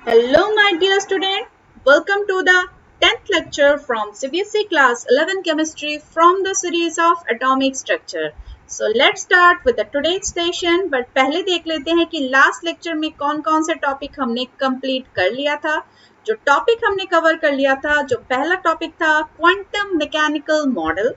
Hello, my dear student. Welcome to the 10th lecture from CBSE class 11 chemistry from the series of atomic structure. So let's start with the today's session. But पहले देख लेते हैं कि last lecture में कौन-कौन से topic हमने complete कर लिया था. जो टॉपिक हमने कवर कर लिया था, जो पहला टॉपिक था क्वांटम मैकेनिकल मॉडल,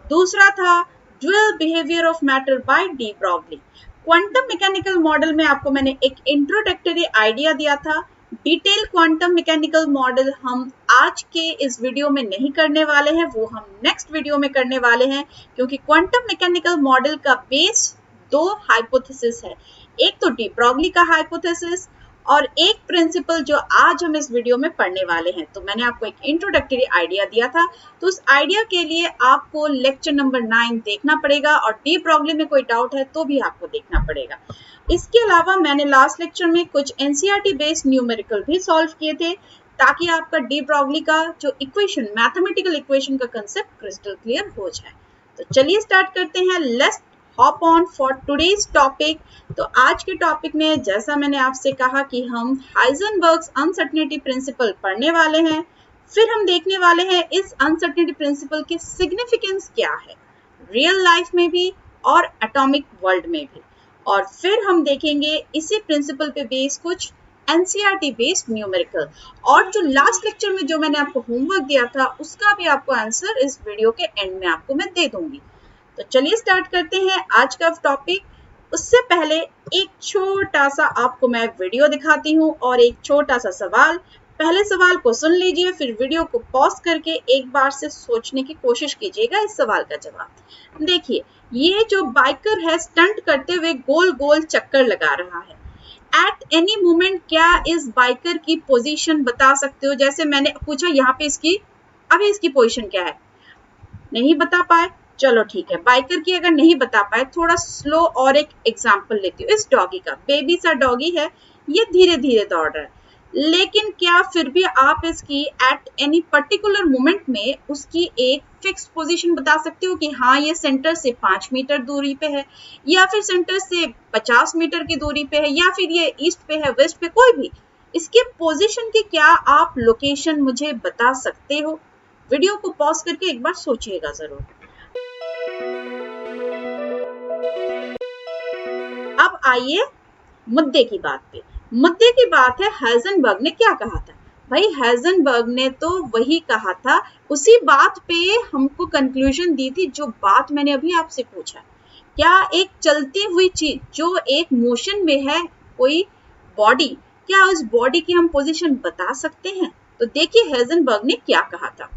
दूसरा था dual behaviour of matter bye de Broglie. Quantum mechanical model में आपको मैंने एक इंट्रोडक्टरी आइडिया दिया था. डिटेल क्वांटम मैकेनिकल मॉडल हम आज के इस वीडियो में नहीं करने वाले हैं, वो हम नेक्स्ट वीडियो में करने वाले हैं, क्योंकि क्वांटम मैकेनिकल मॉडल का बेस दो हाइपोथेसिस है. एक तो डी ब्रॉगली का हाइपोथेसिस और एक प्रिंसिपल जो आज हम इस वीडियो में पढ़ने वाले हैं. तो मैंने आपको एक इंट्रोडक्टरी आइडिया दिया था, तो उस आइडिया के लिए आपको लेक्चर नंबर 9 देखना पड़ेगा और डी ब्रॉगली में कोई डाउट है तो भी आपको देखना पड़ेगा. इसके अलावा मैंने लास्ट लेक्चर में कुछ एनसीईआरटी बेस्ड न्यूमेरिकल भी सॉल्व किए थे, ताकि आपका डी ब्रॉगली का जो इक्वेशन, मैथमेटिकल इक्वेशन का कंसेप्ट क्रिस्टल क्लियर हो जाए. तो चलिए स्टार्ट करते हैं. Let's hop on for today's topic. तो आज के टॉपिक में जैसा मैंने आपसे कहा कि हम हाइजेनबर्ग्स अनसर्टेनिटी प्रिंसिपल पढ़ने वाले हैं. फिर हम देखने वाले हैं इस अनसर्टेनिटी प्रिंसिपल की सिग्निफिकेंस क्या है रियल लाइफ में भी और एटॉमिक वर्ल्ड में भी. और फिर हम देखेंगे इसी प्रिंसिपल पे बेस कुछ एनसीईआरटी बेस्ड न्यूमेरिकल. और जो लास्ट लेक्चर में जो मैंने आपको होमवर्क दिया था उसका भी आपको आंसर इस वीडियो के एंड में आपको मैं दे दूंगी. तो चलिए स्टार्ट करते हैं आज का टॉपिक. उससे पहले एक छोटा सा आपको मैं वीडियो दिखाती हूँ और एक छोटा सा सवाल. पहले सवाल को सुन लीजिए, फिर वीडियो को पॉज करके एक बार से सोचने की कोशिश कीजिएगा इस सवाल का जवाब. देखिए, ये जो बाइकर है स्टंट करते हुए गोल गोल चक्कर लगा रहा है. एट एनी मोमेंट क्या इस बाइकर की पोजीशन बता सकते हो? जैसे मैंने पूछा यहाँ पे अभी इसकी पोजीशन क्या है, नहीं बता पाए. चलो ठीक है, बाइकर की अगर नहीं बता पाए, थोड़ा स्लो और एक एग्जांपल लेती हूँ. इस डॉगी का, बेबी सा डॉगी है, ये धीरे धीरे दौड़ रहा है, लेकिन क्या फिर भी आप इसकी एट एनी पर्टिकुलर मोमेंट में उसकी एक फिक्स पोजीशन बता सकते हो कि हाँ ये सेंटर से 5 मीटर दूरी पे है, या फिर सेंटर से 50 मीटर की दूरी पे है, या फिर ये ईस्ट पे है, वेस्ट पे, कोई भी इसके पोजीशन की क्या आप लोकेशन मुझे बता सकते हो? वीडियो को पॉज करके एक बार सोचिएगा जरूर. अब आइए मुद्दे की बात पे. मुद्दे की बात है हाइजेनबर्ग ने क्या कहा था. भाई हाइजेनबर्ग ने तो वही कहा था, उसी बात पे हमको कंक्लूजन दी थी जो बात मैंने अभी आपसे पूछा. क्या एक चलती हुई चीज जो एक मोशन में है, कोई बॉडी, क्या उस बॉडी की हम पोजीशन बता सकते हैं? तो देखिए हाइजेनबर्ग ने क्या कहा था.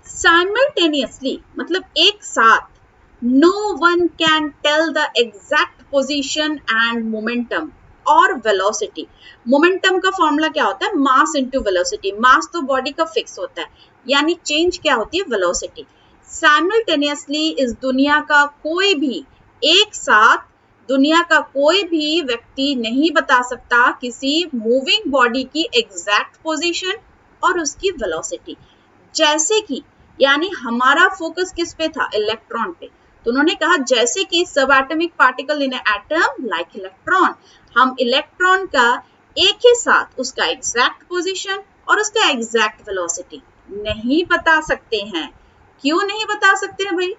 साइमल्टेनियसली मतलब एक साथ, no one can tell the exact position and momentum और velocity. मोमेंटम का फॉर्मूला क्या होता है? Mass into velocity. मास तो बॉडी का फिक्स होता है, यानी चेंज क्या होती है? वेलोसिटी. साइमल्टेनियसली इस दुनिया का कोई भी, एक साथ दुनिया का कोई भी व्यक्ति नहीं बता सकता किसी मूविंग बॉडी की एग्जैक्ट पोजीशन और उसकी वेलोसिटी. जैसे कि, यानी हमारा फोकस किस पे था? इलेक्ट्रॉन पे. तो उन्होंने कहा जैसे कि सब atomic particle in atom like electron, हम इलेक्ट्रॉन का एक ही साथ उसका एग्जैक्ट पोजीशन और उसका एग्जैक्ट वेलोसिटी नहीं बता सकते हैं. क्यों नहीं बता सकते हैं भाई?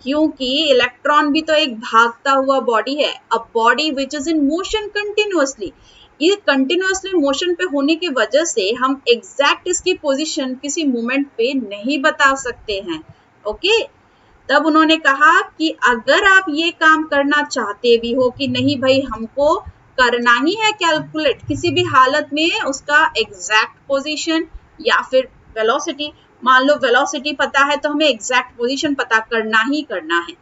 क्योंकि इलेक्ट्रॉन भी तो एक भागता हुआ बॉडी है, a body which is in motion continuously. ये कंटिन्यूअसली मोशन पे होने की वजह से हम एग्जैक्ट इसकी पोजीशन किसी मोमेंट पे नहीं बता सकते हैं. ओके, तब उन्होंने कहा कि अगर आप ये काम करना चाहते भी हो कि नहीं भाई हमको करना ही है कैलकुलेट किसी भी हालत में उसका एग्जैक्ट पोजीशन या फिर वेलोसिटी, मान लो वेलोसिटी पता है तो हमें एग्जैक्ट पोजीशन पता करना ही करना है,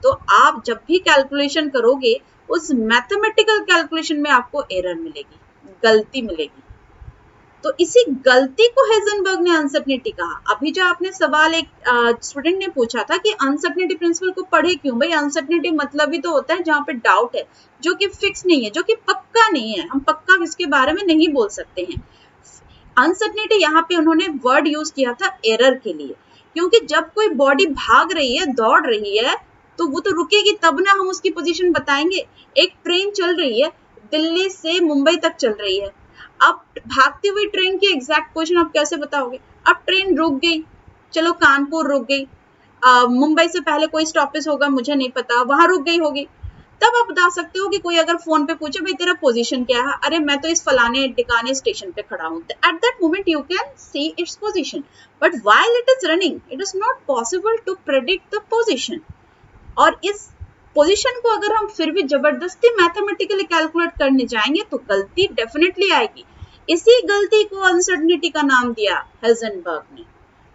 तो आप जब भी कैलकुलेशन करोगे उस मैथमेटिकल कैलकुलेशन में आपको एरर मिलेगी, गलती मिलेगी. तो इसी गलती को हाइजेनबर्ग ने अनसर्टेनिटी कहा. अभी जो आपने सवाल एक स्टूडेंट ने पूछा था कि अनसर्टेनिटी प्रिंसिपल को पढ़े क्यों? भाई अनसर्टेनिटी मतलब भी तो होता है जहाँ पे डाउट है, जो कि फिक्स नहीं है, जो कि पक्का नहीं है. हम पक्का इसके बारे में नहीं बोल सकते हैं. अनसर्टेनिटी यहाँ पे उन्होंने वर्ड यूज किया था एरर के लिए, क्योंकि जब कोई बॉडी भाग रही है, दौड़ रही है, तो वो तो रुकेगी तब ना हम उसकी पोजीशन बताएंगे. एक ट्रेन चल रही है, दिल्ली से मुंबई तक चल रही है, अब भागती हुई ट्रेन की एग्जैक्ट पोजीशन आप कैसे बताओगे? अब ट्रेन रुक गई, चलो कानपुर रुक गई, मुंबई से पहले कोई स्टॉपेज होगा मुझे नहीं पता, वहां रुक गई होगी, तब आप बता सकते हो कि कोई अगर फोन पे पूछे भाई तेरा पोजीशन क्या है, अरे मैं तो इस फलाने टिकाने स्टेशन पे खड़ा हूं, at that moment you can see its position, but while it is running it is not possible to predict the position. और इस पोजीशन को अगर हम फिर भी जबरदस्ती मैथमेटिकली कैलकुलेट करने जाएंगे तो गलती डेफिनेटली आएगी। इसी गलती को अनसर्टेनिटी का नाम दिया हेज़नबर्ग ने,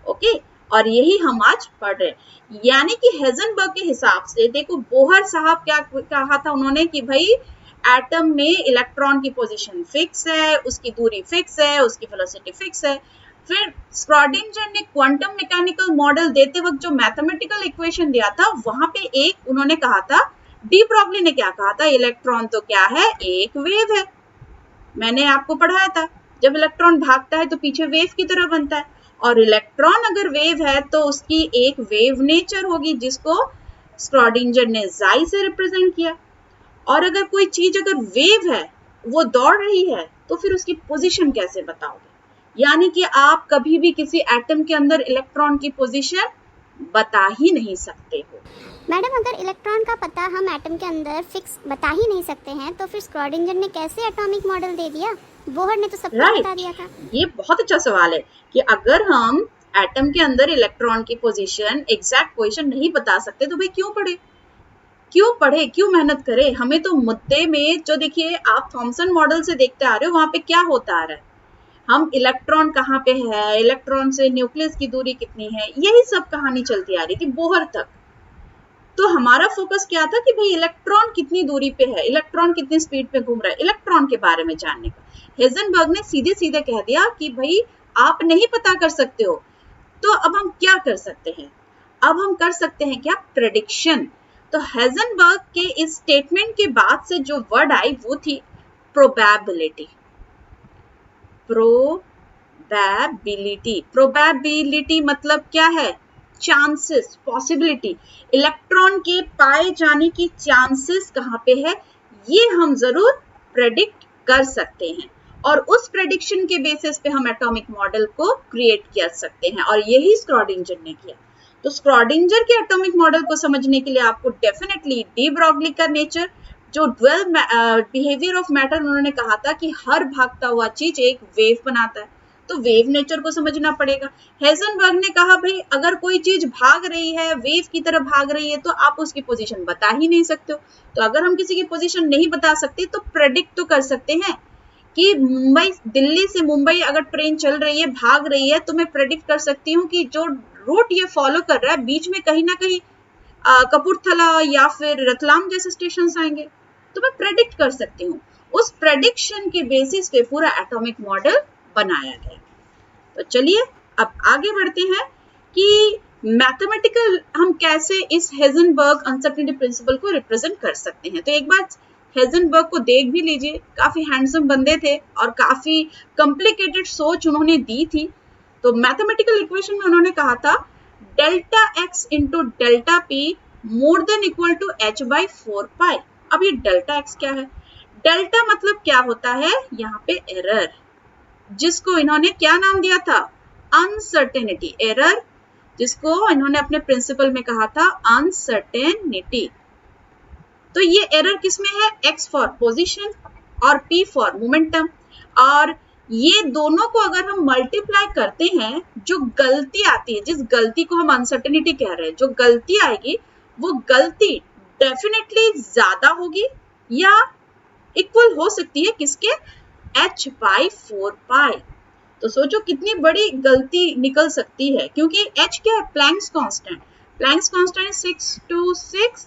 ओके, और यही हम आज पढ़ रहे हैं। यानी कि हेज़नबर्ग के हिसाब से देखो, बोहर साहब क्या कहा था उन्होंने कि भाई एटम में इलेक्ट्रॉन की पोजीशन फिक्स है, उसकी दूरी फिक्स है, उसकी वेलोसिटी फिक्स है। फिर स्क्रॉडिंजर ने क्वांटम मैकेनिकल मॉडल देते वक्त जो मैथमेटिकल इक्वेशन दिया था, वहां पे एक उन्होंने कहा था, डी ब्रॉगली ने क्या कहा था, इलेक्ट्रॉन तो क्या है, एक वेव है। मैंने आपको पढ़ाया था, जब इलेक्ट्रॉन भागता है तो पीछे वेव की तरह बनता है, और इलेक्ट्रॉन अगर वेव है तो उसकी एक वेव नेचर होगी, जिसको स्क्रॉडिंजर ने जाई से रिप्रेजेंट किया। और अगर कोई चीज अगर वेव है, वो दौड़ रही है, तो फिर उसकी पोजीशन कैसे बताओगे? यानी कि आप कभी भी किसी एटम के अंदर इलेक्ट्रॉन की पोजीशन बता ही नहीं सकते हो। मैडम, अगर इलेक्ट्रॉन का पता हम एटम के अंदर फिक्स बता ही नहीं सकते हैं, तो फिर स्क्रॉडिंजर ने कैसे एटॉमिक मॉडल दे दिया? बोहर ने तो सब कुछ बता दिया था। ये बहुत अच्छा सवाल है कि अगर हम एटम के अंदर इलेक्ट्रॉन की पोजीशन, एग्जैक्ट पोजीशन नहीं बता सकते तो भाई क्यों पढ़े, क्यों मेहनत करें? हमें तो मुद्दे में जो, देखिए आप थॉमसन मॉडल से देखते आ रहे हो, वहां पे क्या होता आ रहा है, हम इलेक्ट्रॉन कहाँ पे है, इलेक्ट्रॉन से न्यूक्लियस की दूरी कितनी है, यही सब कहानी चलती आ रही थी बोहर तक। तो हमारा फोकस क्या था कि भाई इलेक्ट्रॉन कितनी दूरी पे है, इलेक्ट्रॉन कितनी स्पीड पे घूम रहा है, इलेक्ट्रॉन के बारे में जानने का। हेज़नबर्ग ने सीधे सीधे कह दिया कि भाई आप नहीं पता कर सकते हो, तो अब हम क्या कर सकते हैं? अब हम कर सकते हैं क्या, प्रेडिक्शन। तो हेज़नबर्ग के इस स्टेटमेंट के बाद से जो वर्ड आई वो थी प्रोबेबिलिटी। प्रोबेबिलिटी मतलब क्या है, चांसेस, पॉसिबिलिटी, इलेक्ट्रॉन के पाए जाने की चांसेस कहाँ पे है, ये हम जरूर प्रेडिक्ट कर सकते हैं, और उस प्रेडिक्शन के बेसिस पे हम एटॉमिक मॉडल को क्रिएट कर सकते हैं, और यही स्क्रॉडिंजर ने किया। तो स्क्रॉडिंजर के एटॉमिक मॉडल को समझने के लिए आपको डेफिनेटली डी ब्रॉगली का नेचर, जो ड्वेल बिहेवियर ऑफ मैटर, उन्होंने कहा था कि हर भागता हुआ चीज एक वेव बनाता है, तो वेव नेचर को समझना पड़ेगा। हेज़नबर्ग ने कहा भाई अगर कोई चीज भाग रही है, वेव की तरह भाग रही है, तो आप उसकी पोजीशन बता ही नहीं सकते हो। तो अगर हम किसी की पोजीशन नहीं बता सकते तो प्रेडिक्ट तो कर सकते हैं कि दिल्ली से मुंबई अगर ट्रेन चल रही है, भाग रही है, तो मैं प्रेडिक्ट कर सकती हूँ कि जो रूट ये फॉलो कर रहा है, बीच में कहीं ना कहीं कपूरथला या फिर रतलाम जैसे स्टेशन आएंगे, तो मैं प्रेडिक्ट कर सकती हूँ। उस प्रेडिक्शन के बेसिस पे पूरा एटॉमिक मॉडल बनाया गया। तो चलिए अब आगे बढ़ते हैं कि मैथमेटिकल हम कैसे इस हेज़नबर्ग अनसर्टेनिटी प्रिंसिपल को रिप्रेजेंट कर सकते हैं। तो एक बार हेज़नबर्ग को देख भी लीजिए, काफी हैंडसम बंदे थे और काफी कॉम्प्लिकेटेड सोच उन्होंने दी थी। तो मैथमेटिकल इक्वेशन में उन्होंने कहा था delta x into delta p more than equal to h by 4 pi. अब ये डेल्टा एक्स क्या है? डेल्टा मतलब क्या होता है, यहाँ पे एरर, जिसको इन्होंने क्या नाम दिया था, अनसर्टेनिटी। एरर जिसको इन्होंने अपने प्रिंसिपल में कहा था अनसर्टेनिटी। तो ये एरर किसमें है, एक्स फॉर पोजीशन और पी फॉर मोमेंटम। और ये दोनों को अगर हम मल्टीप्लाई करते हैं, जो गलती आती है, जिस गलती को हम अनसर्टेनिटी कह रहे हैं, जो गलती आएगी वो गलती डेफिनेटली ज्यादा होगी या इक्वल हो सकती है किसके, h बाई 4 पाई। तो सोचो कितनी बड़ी गलती निकल सकती है, क्योंकि h क्या है, Planck's constant. Planck's constant 626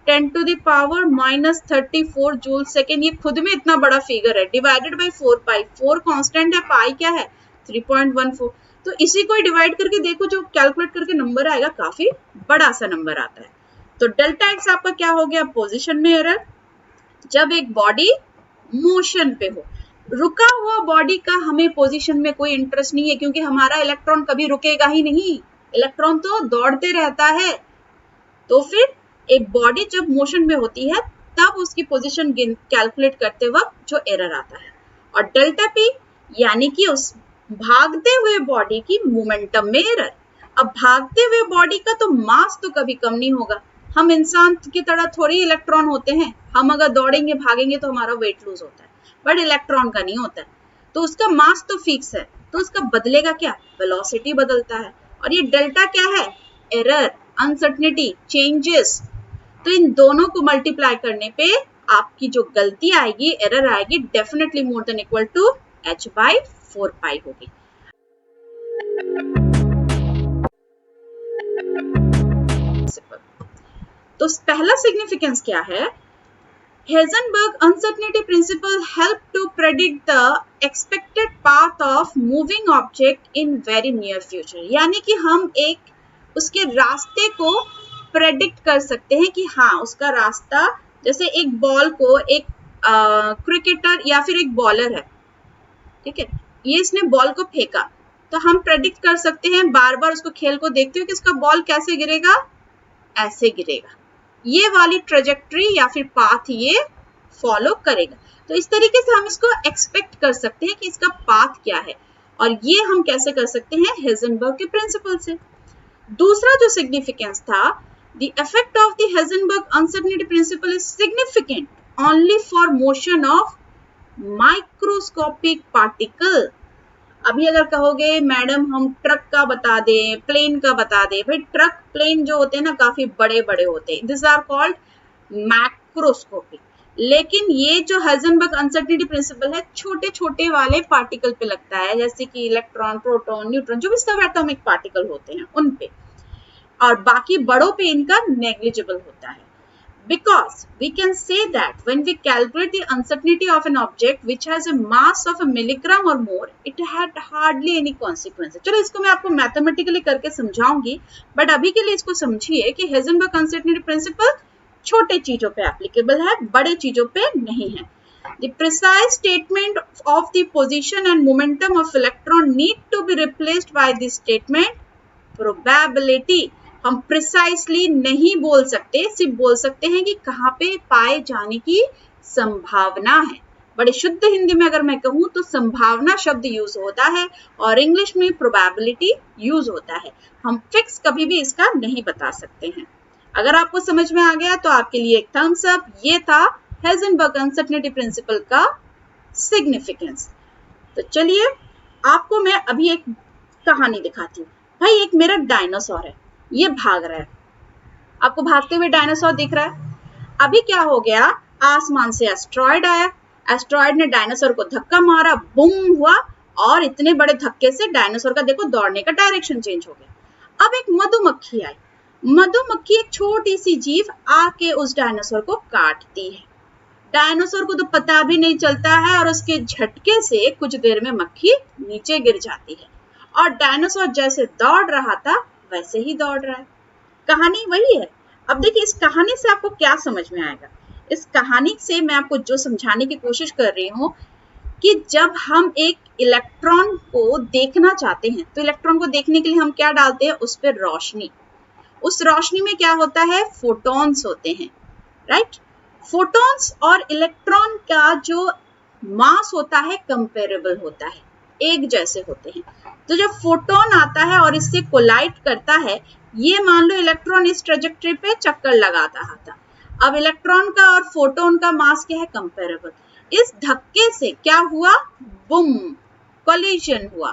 10 to the power minus 34 joule second. ये खुद में इतना बड़ा फिगर है, डिवाइडेड बाई 4 पाई। 4 कांस्टेंट है, पाई क्या है 3.14। तो इसी को डिवाइड करके देखो, जो कैलकुलेट करके नंबर आएगा काफी बड़ा सा नंबर आता है। तो डेल्टा एक्स आपका क्या हो गया, पोजीशन में एरर। जब एक बॉडी मोशन पे हो, रुका हुआ बॉडी का हमें पोजीशन में कोई इंटरेस्ट नहीं है, क्योंकि हमारा इलेक्ट्रॉन कभी रुकेगा ही नहीं, इलेक्ट्रॉन तो दौड़ते रहता है। तो फिर एक बॉडी जब मोशन में होती है तब उसकी पोजीशन कैलकुलेट करते वक्त जो एरर आता है, और डेल्टा पी यानी कि उस भागते हुए बॉडी की मोमेंटम में एरर। अब भागते हुए बॉडी का तो मास तो कभी कम नहीं होगा, हम इंसान की तरह थोड़ी इलेक्ट्रॉन होते हैं, हम अगर दौड़ेंगे भागेंगे तो हमारा वेट लूज होता है, बट इलेक्ट्रॉन का नहीं होता है, तो उसका मास तो फिक्स है, तो उसका बदलेगा क्या, वेलोसिटी बदलता है। और ये डेल्टा क्या है, एरर, अनसर्टेनिटी, चेंजेस। तो इन दोनों को मल्टीप्लाई करने पे आपकी जो गलती आएगी, एरर आएगी, definitely more than equal to h/4 pi होगी। तो पहला सिग्निफिकेंस क्या है, Heisenberg uncertainty principle help to predict the expected path of moving object in very near future। यानी कि हम एक उसके रास्ते को प्रेडिक्ट कर सकते हैं कि हाँ उसका रास्ता, जैसे एक बॉल को एक क्रिकेटर या फिर एक बॉलर है, ठीक है, ये इसने बॉल को फेंका, तो हम प्रेडिक्ट कर सकते हैं बार बार उसको खेल को देखते हुए कि इसका बॉल कैसे गिरेगा, ऐसे गिरेगा, ये वाली ट्रेजेक्ट्री या फिर पाथ ये फॉलो करेगा। तो इस तरीके से हम इसको एक्सपेक्ट कर सकते हैं कि इसका पाथ क्या है, और ये हम कैसे कर सकते हैं, हेजनबर्ग के प्रिंसिपल से। दूसरा जो सिग्निफिकेंस था, the effect of the Heisenberg uncertainty principal is significant only for motion of microscopic particle. अभी अगर कहोगे मैडम हम ट्रक का बता दें, प्लेन का बता दें, भाई ट्रक प्लेन जो होते हैं ना काफी बड़े बड़े होते हैं, दिस आर कॉल्ड मैक्रोस्कोपिक। लेकिन ये जो हेजनबर्ग अनसर्टेनिटी प्रिंसिपल है छोटे छोटे वाले पार्टिकल पे लगता है, जैसे कि इलेक्ट्रॉन, प्रोटॉन, न्यूट्रॉन, जो भी सब एटॉमिक पार्टिकल होते हैं उन पे, और बाकी बड़ों पे इनका नेग्लिजिबल होता है। Because we can say that when we calculate the uncertainty of an object which has a mass of a milligram or more, it had hardly any consequences। चलो इसको मैं आपको मैथमेटिकली करके समझाऊंगी, बट अभी के लिए इसको समझिए कि हेजनबर्ग अनसर्टेनिटी प्रिंसिपल छोटे चीजों पे एप्लीकेबल है, बड़े चीजों पे नहीं है। The precise statement of the position and momentum of electron need to be replaced by the statement probability। हम प्रिसाइसली नहीं बोल सकते, सिर्फ बोल सकते हैं कि कहाँ पे पाए जाने की संभावना है। बड़े शुद्ध हिंदी में अगर मैं कहूँ तो संभावना शब्द यूज होता है और इंग्लिश में प्रोबेबिलिटी यूज होता है। हम फिक्स कभी भी इसका नहीं बता सकते हैं। अगर आपको समझ में आ गया तो आपके लिए एक थम्स अप। ये था हेजनबर्ग अनसर्टेनिटी प्रिंसिपल का सिग्निफिकेंस। तो चलिए आपको मैं अभी एक कहानी दिखाती हूँ। भाई एक मेरा डायनासोर है, ये भाग रहा है, आपको भागते हुए डायनासोर दिख रहा है। अभी क्या हो गया, आसमान से एस्ट्रॉयड आया, एस्ट्रॉयड ने डायनासोर को धक्का मारा, बूम हुआ, और इतने बड़े धक्के से डायनासोर का देखो दौड़ने का डायरेक्शन चेंज हो गया। अब एक मधुमक्खी आई, मधुमक्खी एक छोटी सी जीव आके उस डायनासोर को काटती है। डायनासोर को तो पता भी नहीं चलता है और उसके झटके से कुछ देर में मक्खी नीचे गिर जाती है, और डायनासोर जैसे दौड़ रहा था वैसे ही दौड़ रहा है। कहानी वही है। अब देखिए इस कहानी से आपको क्या समझ में आएगा। इस कहानी से मैं आपको जो समझाने की कोशिश कर रही हूँ कि जब हम एक इलेक्ट्रॉन को देखना चाहते हैं तो इलेक्ट्रॉन को देखने के लिए हम क्या डालते हैं, उस पर रोशनी। उस रोशनी में क्या होता है, फोटॉन्स होते हैं, राइट। फोटॉन्स और इलेक्ट्रॉन का जो मास होता है कंपेरेबल होता है, एक जैसे होते हैं। तो जब फोटोन आता है और इससे कोलाइड करता है, ये मान लो इलेक्ट्रॉन इस ट्रेजेक्टरी पे चक्कर लगाता था। अब इलेक्ट्रॉन का और फोटोन का मास क्या है, कंपेरेबल। इस धक्के से क्या हुआ, बूम, कोलिजन हुआ।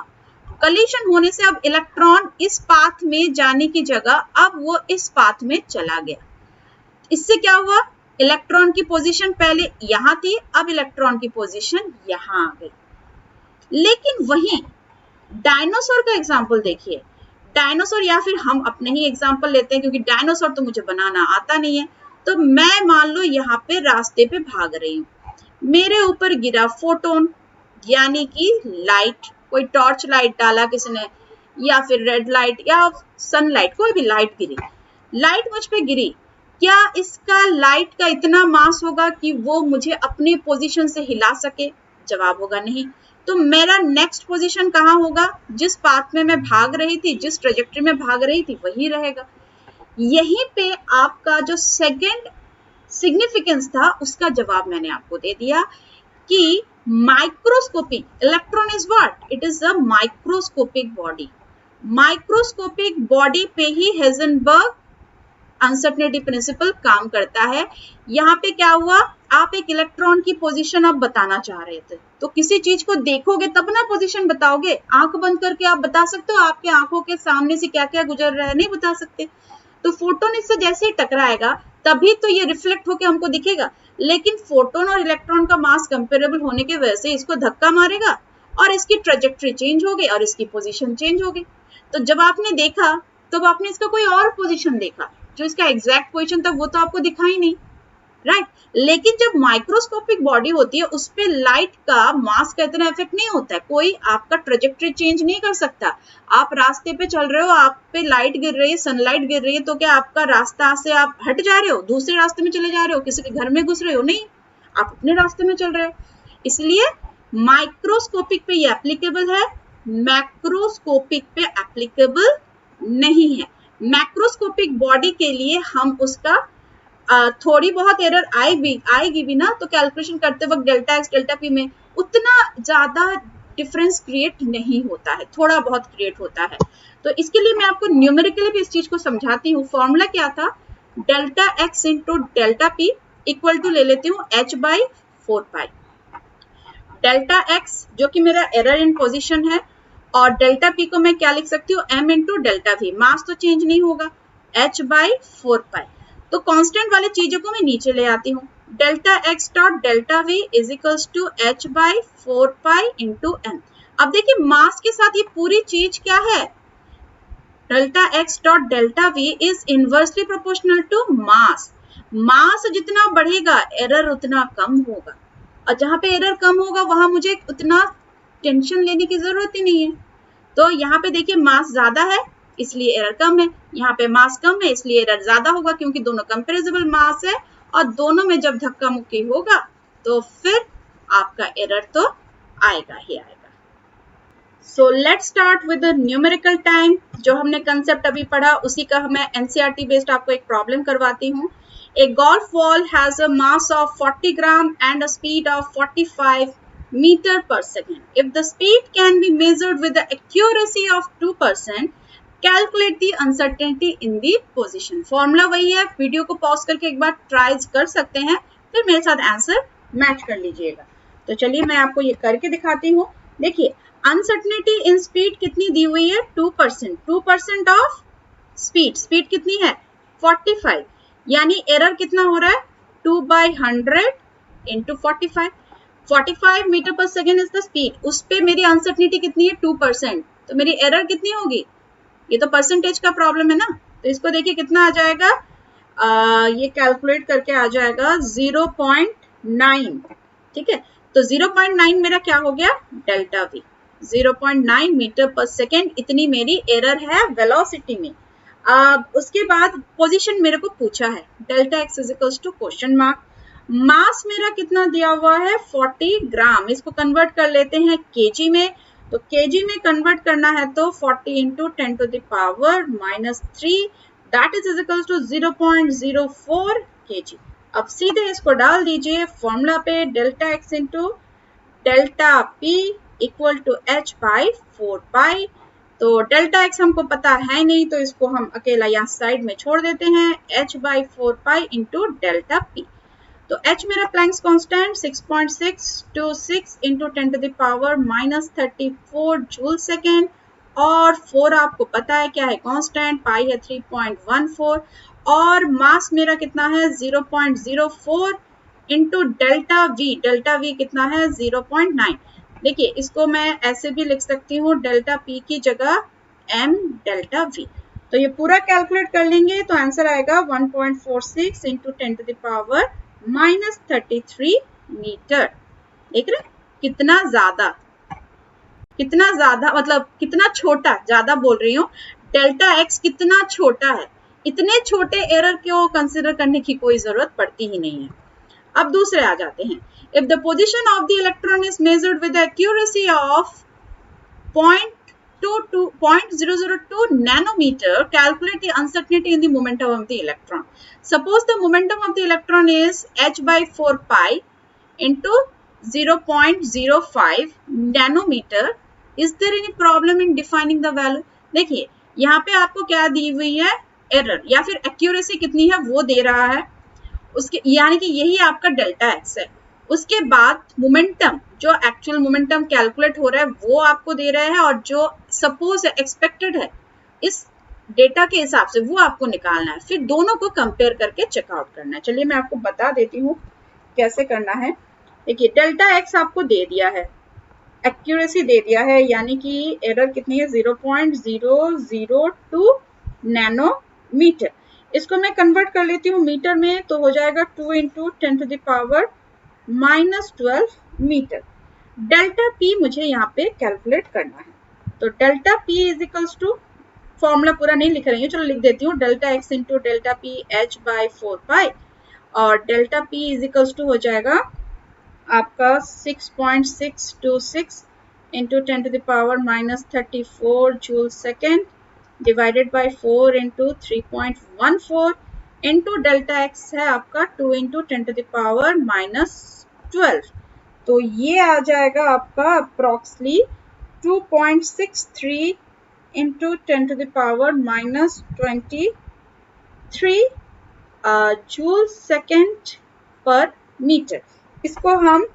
कोलिजन होने से अब इलेक्ट्रॉन इस पाथ में जाने की जगह अब वो इस पाथ में चला गया। इससे क्या हुआ, इलेक्ट्रॉन की पोजीशन पहले यहाँ थी, अब इलेक्ट्रॉन की पोजीशन यहाँ आ गई। लेकिन वहीं डायनासोर का एग्जाम्पल देखिए। डायनासोर, या फिर हम अपने ही एग्जाम्पल लेते हैं क्योंकि डायनासोर तो मुझे बनाना आता नहीं है। तो मैं मान लो यहाँ पे रास्ते पे भाग रही हूँ, मेरे ऊपर गिरा फोटोन यानी कि लाइट। कोई टॉर्च लाइट डाला किसी ने, या फिर रेड लाइट या सनलाइट, कोई भी लाइट गिरी, लाइट मुझ पे गिरी। क्या इसका लाइट का इतना मास होगा कि वो मुझे अपनी पोजीशन से हिला सके? जवाब होगा नहीं। तो मेरा नेक्स्ट पोजीशन कहाँ होगा, जिस पाथ में मैं भाग रही थी, जिस ट्रेजेक्टरी में भाग रही थी वही रहेगा। यहीं पे आपका जो सेकंड सिग्निफिकेंस था उसका जवाब मैंने आपको दे दिया। कि microscopic electron is what, it is a microscopic body. Microscopic body पे ही हेजनबर्ग अनसर्टेनिटी प्रिंसिपल काम करता है। यहाँ पे क्या हुआ, आप एक इलेक्ट्रॉन की पोजीशन आप बताना चाह रहे थे, तो किसी चीज को देखोगे तब ना पोजीशन बताओगे। आंख बंद करके आप बता सकते हो आपके आंखों के सामने से क्या क्या गुजर रहा है, नहीं बता सकते। तो फोटोन इससे जैसे ही टकराएगा तभी तो ये रिफ्लेक्ट होकर हमको दिखेगा, लेकिन फोटोन और इलेक्ट्रॉन का मास कंपेरेबल होने की वजह से इसको धक्का मारेगा और इसकी ट्रेजेक्टरी चेंज हो गई और इसकी पोजीशन चेंज हो गई। तो जब आपने देखा तब आपने इसका कोई और पोजीशन देखा, जो इसका एग्जैक्ट पोजीशन था वो तो आपको दिखा ही नहीं, राइट। लेकिन जब माइक्रोस्कोपिक बॉडी होती है उस पे लाइट का मास का इतना इफेक्ट नहीं होता है, कोई आपका ट्रेजेक्टरी चेंज नहीं कर सकता। आप रास्ते पे चल रहे हो, आप पे लाइट गिर रही है, सनलाइट गिर रही है, तो क्या आपका रास्ता से आप हट जा रहे हो, दूसरे रास्ते में चले जा रहे हो, किसी के घर में घुस रहे हो? नहीं, आप अपने रास्ते में चल रहे हो। इसलिए माइक्रोस्कोपिक पे ये एप्लीकेबल है, मैक्रोस्कोपिक पे एप्लीकेबल नहीं है। मैक्रोस्कोपिक बॉडी के लिए हम उसका थोड़ी बहुत एरर आएगी भी ना, तो कैलकुलेशन करते वक्त डेल्टा एक्स डेल्टा पी में उतना ज्यादा डिफरेंस क्रिएट नहीं होता है, थोड़ा बहुत क्रिएट होता है। तो इसके लिए मैं आपको न्यूमेरिकली भी इस चीज को समझाती हूँ। फॉर्मूला क्या था, delta x into delta P equal to ले लेती हूँ h बाई 4 डेल्टा एक्स जो कि मेरा एरर इन पोजिशन है, और डेल्टा पी को मैं क्या लिख सकती हूँ, m इंटू डेल्टा वी, मास तो चेंज नहीं होगा, h बाई 4 तो कांस्टेंट वाली चीजों को मैं नीचे ले आती हूँ। Delta x dot delta v is equals to h by 4 into m। अब देखिए मास के साथ ये पूरी चीज क्या है, delta x dot delta v is inversely proportional to mass. Mass जितना बढ़ेगा एरर उतना कम होगा, और जहां पे एरर कम होगा वहां मुझे उतना टेंशन लेने की जरूरत ही नहीं है। तो यहाँ पे देखिए मास ज्यादा है इसलिए एरर कम है, यहाँ पे मास कम है इसलिए एरर ज्यादा होगा, क्योंकि दोनों कंपेरेबल मास है और दोनों में जब धक्का मुक्की होगा तो फिर आपका एरर तो आएगा ही आएगा। So let's start with the numerical time. जो हमने कंसेप्ट अभी पढ़ा उसी का मैं एनसीईआरटी बेस्ड आपको एक प्रॉब्लम करवाती हूँ। A golf ball has a mass of 40 gram and a speed of 45 meter per second. If the speed can be measured with the accuracy of 2%, calculate the uncertainty in the position. Formula वही है, video को pause करके एक बार try कर सकते हैं, फिर मेरे साथ आंसर मैच कर लीजिएगा। तो चलिए मैं आपको ये करके दिखाती हूँ। देखिए अनसर्टेनिटी इन स्पीड कितनी दी हुई है, 2%। 2% ऑफ स्पीड कितनी है, 45, यानी एरर कितना हो रहा है, 2/100 इंटू 45 मीटर पर सेकेंड इज द स्पीड। उस पे मेरी अनसर्टेनिटी कितनी है, 2%, तो मेरी एरर कितनी होगी, ये तो परसेंटेज का प्रॉब्लम है ना, तो इसको देखिए कितना आ जाएगा, ये कैलकुलेट करके आ जाएगा 0.9, ठीक है। तो 0.9 मेरा क्या हो गया, डेल्टा वी, 0.9 मीटर पर सेकेंड, इतनी मेरी एरर है वेलोसिटी में। उसके बाद पोजीशन मेरे को पूछा है, delta x is equals to question mark. Mass मेरा कितना दिया हुआ है, 40 ग्राम। इसको कन्वर्ट कर लेते हैं केजी में, तो केजी में कन्वर्ट करना है तो 40 into 10 to the power -3 that is equals to 0.04 KG. अब सीधे इसको डाल दीजिए फॉर्मूला पे, delta x into delta P equal to h by 4 तो डेल्टा एक्स हमको पता है नहीं, तो इसको हम अकेला यहाँ साइड में छोड़ देते हैं, h by 4 into delta P. तो h मेरा Planck's constant 6.626 into 10 to the power -34 joule second, और 4 आपको पता है क्या है कांस्टेंट, पाई है 3.14, और मास मेरा कितना है 0.04 इंटू डेल्टा वी कितना है 0.9। देखिए इसको मैं ऐसे भी लिख सकती हूँ, डेल्टा पी की जगह m डेल्टा वी। तो ये पूरा कैलकुलेट कर लेंगे तो आंसर आएगा 1.46 into 10 to the power -33 metre. देख रहे कितना ज्यादा मतलब कितना छोटा, ज्यादा बोल रही हूँ, डेल्टा एक्स कितना छोटा है, इतने छोटे एरर को कंसिडर करने की कोई जरूरत पड़ती ही नहीं है। अब दूसरे आ जाते हैं, if the position of the electron is measured with the accuracy of 0.002 nanometer, calculate the uncertainty in the momentum of the electron. Suppose the momentum of the electron is h by 4 pi into 0.05 nanometre. Is there any problem in defining the value? देखिए यहाँ पे आपको क्या दी हुई है, error या फिर accuracy कितनी है वो दे रहा है, उसके यानी कि यही आपका डेल्टा एक्स है. उसके बाद मोमेंटम, जो एक्चुअल मोमेंटम कैलकुलेट हो रहा है वो आपको दे रहा है, और जो सपोज एक्सपेक्टेड है इस डेटा के हिसाब से वो आपको निकालना है. फिर दोनों को कंपेयर करके चेकआउट करना है. चलिए मैं आपको बता देती हूँ कैसे करना है. देखिए डेल्टा एक्स आपको दे दिया है, एक्यूरेसी दे दिया है, यानी कि एरर कितनी है 0.002 नैनोमीटर. इसको मैं कन्वर्ट कर लेती हूँ मीटर में, तो हो जाएगा 2 × 10⁻⁻12 मीटर. डेल्टा पी मुझे यहाँ पे कैलकुलेट करना है. तो delta P is equals to, formula पूरा नहीं लिख रही हूँ, चलो लिख देती हूँ, delta x into delta P H by 4 और delta P is equals to हो जाएगा आपका 6.626 into 10⁻⁻34 joule second divided by 4 into 3.14 into delta X है आपका 2 इंटू 10⁻⁻12. तो ये आ जाएगा आपका अप्रॉक्सली 2.63 इंटू 10⁻⁻23 जूल सेकेंड पर मीटर. इसको हम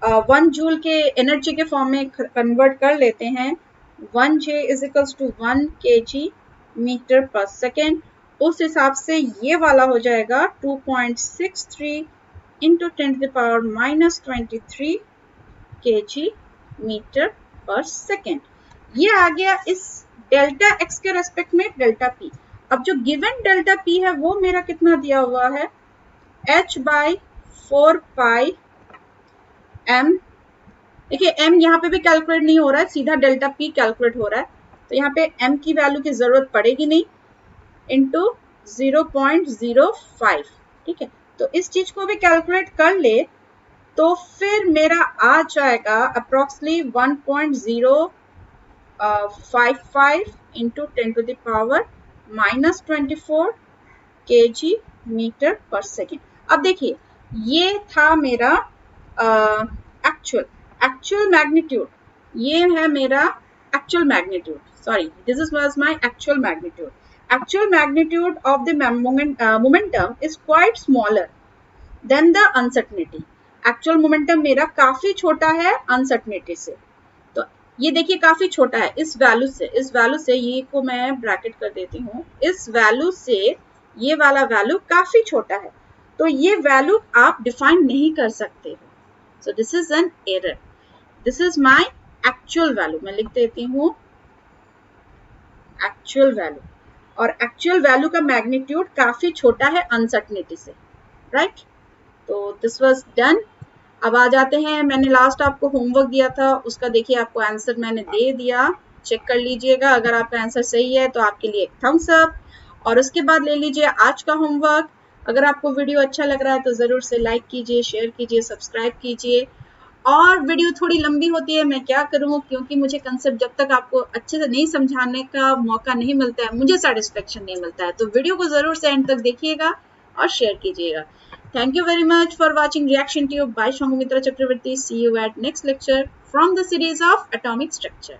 1 जूल के एनर्जी के फॉर्म में कन्वर्ट कर लेते हैं. 1J is equals to 1 kg metre पर सेकेंड. उस हिसाब से ये वाला हो जाएगा 2.63 इंटू 10⁻⁻23 kg मीटर पर सेकेंड. ये आ गया इस डेल्टा एक्स के रेस्पेक्ट में डेल्टा पी. अब जो गिवन डेल्टा पी है वो मेरा कितना दिया हुआ है, h बाई 4 m. देखिए m यहाँ पे भी कैलकुलेट नहीं हो रहा है, सीधा डेल्टा पी कैलकुलेट हो रहा है, तो यहाँ पे m की वैल्यू की जरूरत पड़ेगी नहीं, इंटू 0.05. ठीक है, तो इस चीज को भी कैलकुलेट कर ले तो फिर मेरा आ जाएगा अप्रोक्सीमेटली 1.055 इंटू 10⁻⁻24 kg मीटर पर सेकेंड. अब देखिए ये था मेरा एक्चुअल मैग्नीट्यूड, ये है मेरा actual magnitude, sorry this is was my actual magnitude. Actual magnitude of the momentum is quite smaller than the uncertainty. Actual momentum मेरा काफी छोटा है uncertainty से. तो ये देखिए काफी छोटा है इस वैल्यू से ये को मैं ब्रैकेट कर देती हूँ, इस वैल्यू से ये वाला वैल्यू काफी छोटा है, तो ये वैल्यू आप डिफाइन नहीं कर सकते हो. So this is an error. This is my actual value. मैं लिख देती हूँ actual value. और एक्चुअल वैल्यू का मैग्नीट्यूड काफी छोटा है अनसर्टेनिटी से, राइट. तो दिस वाज डन. अब आ जाते हैं, मैंने लास्ट आपको होमवर्क दिया था, उसका देखिए आपको आंसर मैंने दे दिया, चेक कर लीजिएगा. अगर आपका आंसर सही है तो आपके लिए एक थम्स अप, और उसके बाद ले लीजिए आज का होमवर्क. अगर आपको वीडियो अच्छा लग रहा है तो ज़रूर से लाइक कीजिए, शेयर कीजिए, सब्सक्राइब कीजिए. और वीडियो थोड़ी लंबी होती है, मैं क्या करूँ, क्योंकि मुझे कंसेप्ट जब तक आपको अच्छे से नहीं समझाने का मौका नहीं मिलता है, मुझे सेटिस्फेक्शन नहीं मिलता है. तो वीडियो को ज़रूर से एंड तक देखिएगा और शेयर कीजिएगा. Thank you very much for watching Reaction Tube by Shangumitra Chakravarti. See you at next lecture from the series of Atomic Structure.